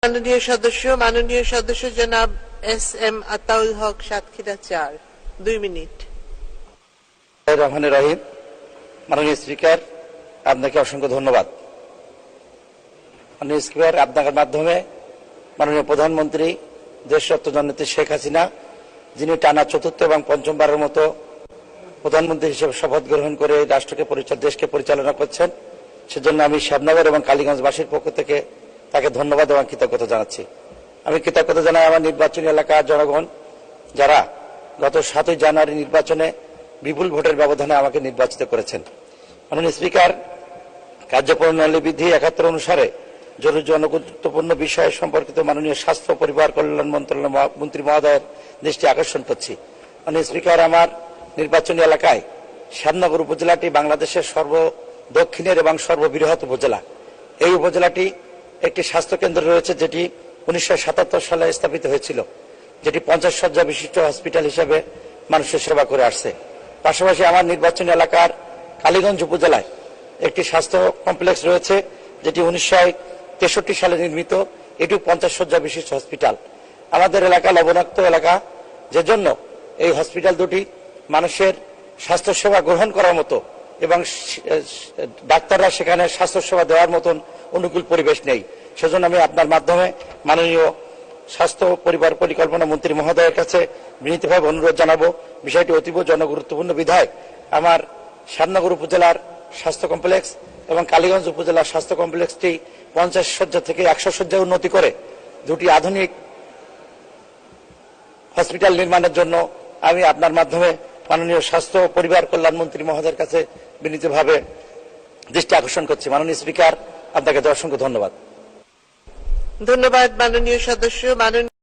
মাননীয় সদস্য জনাব এস.এম. আতাউল হক, সাতক্ষীরা ৪, ২ মিনিট। রহমানুর রহিম। মাননীয় স্পিকার, আপনাকে অসংখ্য ধন্যবাদ। মাননীয় স্পিকার, আপনার মাধ্যমে মাননীয় প্রধানমন্ত্রী দেশরত্ন জননেত্রী শেখ হাসিনা, যিনি টানা চতুর্থ এবং পঞ্চমবারের মতো প্রধানমন্ত্রী হিসেবে শপথ গ্রহণ করে রাষ্ট্রকে দেশকে পরিচালনা করছেন, সেজন্য আমি শ্যামনগর এবং কালীগঞ্জবাসীর পক্ষ থেকে তাকে ধন্যবাদ এবং কৃতজ্ঞতা জানাচ্ছি। আমি কৃতজ্ঞতা জানাই আমার নির্বাচনী এলাকার জনগণ, যারা গত ৭ই জানুয়ারি নির্বাচনে বিপুল ভোটের ব্যবধানে আমাকে নির্বাচিত করেছেন। মাননীয় স্পিকার, কার্যপ্রণালী বিধি ৭১ অনুসারে জরুরি জনগুরুত্বপূর্ণ বিষয় সম্পর্কিত মাননীয় স্বাস্থ্য পরিবার কল্যাণ মন্ত্রণালয় মন্ত্রী মহোদয়ের দৃষ্টি আকর্ষণ করছি। মাননীয় স্পিকার, আমার নির্বাচনী এলাকায় শ্যামনগর উপজেলাটি বাংলাদেশের সর্বদক্ষিণের এবং সর্ববৃহৎ উপজেলা। এই উপজেলাটি একটি স্বাস্থ্যকেন্দ্র রয়েছে, যেটি ১৯৭৭ সালে স্থাপিত হয়েছিল, যেটি ৫০ শয্যা বিশিষ্ট হসপিটাল হিসেবে মানুষের সেবা করে আসছে। পাশাপাশি আমার নির্বাচনী এলাকার কালীগঞ্জ উপজেলায় একটি স্বাস্থ্য কমপ্লেক্স রয়েছে, যেটি ১৯৬৩ সালে নির্মিত, এটিও ৫০ শয্যা বিশিষ্ট হসপিটাল। আমাদের এলাকা লবণাক্ত এলাকা, যে জন্য এই হসপিটাল দুটি মানুষের স্বাস্থ্যসেবা গ্রহণ করার মতো এবং ডাক্তাররা সেখানে স্বাস্থ্যসেবা দেওয়ার মতন অনুকূল পরিবেশ নেই। সেজন্য আমি আপনার মাধ্যমে মাননীয় স্বাস্থ্য পরিবার পরিকল্পনা মন্ত্রী মহোদয়ের কাছে বিনীতভাবে অনুরোধ জানাবো, বিষয়টি অতীব জনগুরুত্বপূর্ণ বিধায় আমার শ্যামনগর উপজেলার স্বাস্থ্য কমপ্লেক্স এবং কালীগঞ্জ উপজেলার স্বাস্থ্য কমপ্লেক্সটি ৫০ শয্যা থেকে ১০০ শয্যায় উন্নতি করে দুটি আধুনিক হসপিটাল নির্মাণের জন্য আমি আপনার মাধ্যমে মাননীয় স্বাস্থ্য পরিবার কল্যাণ মন্ত্রী মহোদয়ের কাছে বিনীতভাবে দৃষ্টি আকর্ষণ করছি। মাননীয় স্পিকার, আপনাকে অসংখ্য ধন্যবাদ। ধন্যবাদ মাননীয় সদস্য।